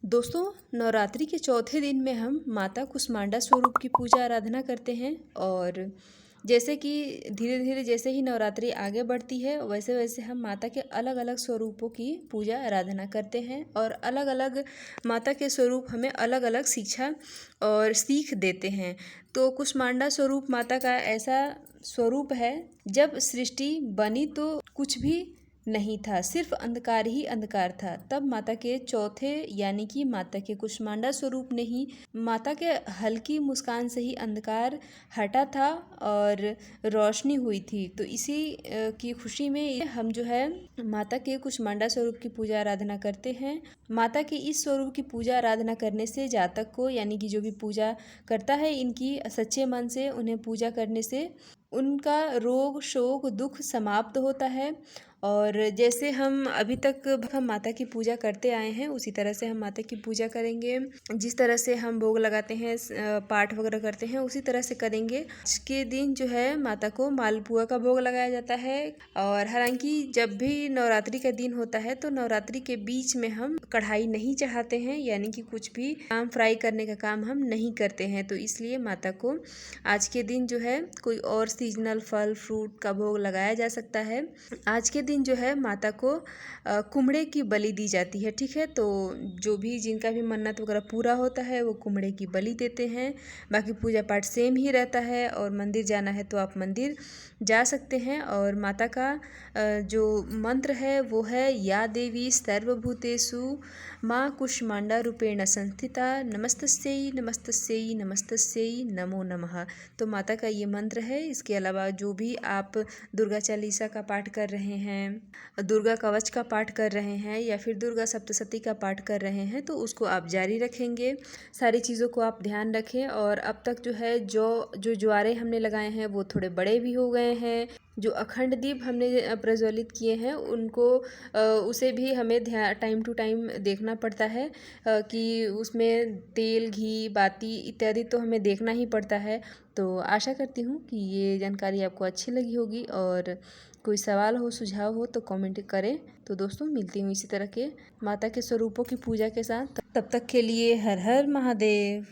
दोस्तों, नवरात्रि के चौथे दिन में हम माता कुष्मांडा स्वरूप की पूजा आराधना करते हैं। और जैसे कि धीरे धीरे जैसे ही नवरात्रि आगे बढ़ती है वैसे वैसे हम माता के अलग अलग स्वरूपों की पूजा आराधना करते हैं। और अलग अलग माता के स्वरूप हमें अलग अलग शिक्षा और सीख देते हैं। तो कुष्मांडा स्वरूप माता का ऐसा स्वरूप है, जब सृष्टि बनी तो कुछ भी नहीं था, सिर्फ अंधकार ही अंधकार था। तब माता के चौथे यानी कि माता के कुष्मांडा स्वरूप ने ही माता के हल्की मुस्कान से ही अंधकार हटा था और रोशनी हुई थी। तो इसी की खुशी में हम जो है माता के कुष्मांडा स्वरूप की पूजा आराधना करते हैं। माता के इस स्वरूप की पूजा आराधना करने से जातक को यानी कि जो भी पूजा करता है इनकी सच्चे मन से उन्हें पूजा करने से उनका रोग शोक दुख समाप्त होता है। और जैसे हम अभी तक हम माता की पूजा करते आए हैं उसी तरह से हम माता की पूजा करेंगे। जिस तरह से हम भोग लगाते हैं पाठ वगैरह करते हैं उसी तरह से करेंगे। आज के दिन जो है माता को मालपुआ का भोग लगाया जाता है। और हालांकि जब भी नवरात्रि का दिन होता है तो नवरात्रि के बीच में हम कढ़ाई नहीं चढ़ाते हैं, यानी कि कुछ भी काम फ्राई करने का काम हम नहीं करते हैं। तो इसलिए माता को आज के दिन जो है कोई और सीजनल फल फ्रूट का भोग लगाया जा सकता है। आज के दिन जो है माता को कुम्हड़े की बलि दी जाती है। ठीक है, तो जो भी जिनका भी मन्नत वगैरह पूरा होता है वो कुम्हड़े की बलि देते हैं। बाकी पूजा पाठ सेम ही रहता है। और मंदिर जाना है तो आप मंदिर जा सकते हैं। और माता का जो मंत्र है वो है या देवी सर्वभूतेषु माँ कुष्मांडा रूपेण संस्थिता नमस्तस्यै नमस्तस्यै नमस्तस्यै नमो नमः। तो माता का ये मंत्र है। इसके अलावा जो भी आप दुर्गा चालीसा का पाठ कर रहे हैं, दुर्गा कवच का पाठ कर रहे हैं या फिर दुर्गा सप्तशती का पाठ कर रहे हैं तो उसको आप जारी रखेंगे। सारी चीज़ों को आप ध्यान रखें। और अब तक जो है जो ज्वारे हमने लगाए हैं वो थोड़े बड़े भी हो गए हैं। जो अखंड दीप हमने प्रज्वलित किए हैं उनको उसे भी हमें टाइम टू टाइम देखना पड़ता है कि उसमें तेल घी बाती इत्यादि तो हमें देखना ही पड़ता है। तो आशा करती हूँ कि ये जानकारी आपको अच्छी लगी होगी। और कोई सवाल हो सुझाव हो तो कमेंट करें। तो दोस्तों, मिलती हूँ इसी तरह के माता के स्वरूपों की पूजा के साथ। तब तक के लिए हर हर महादेव।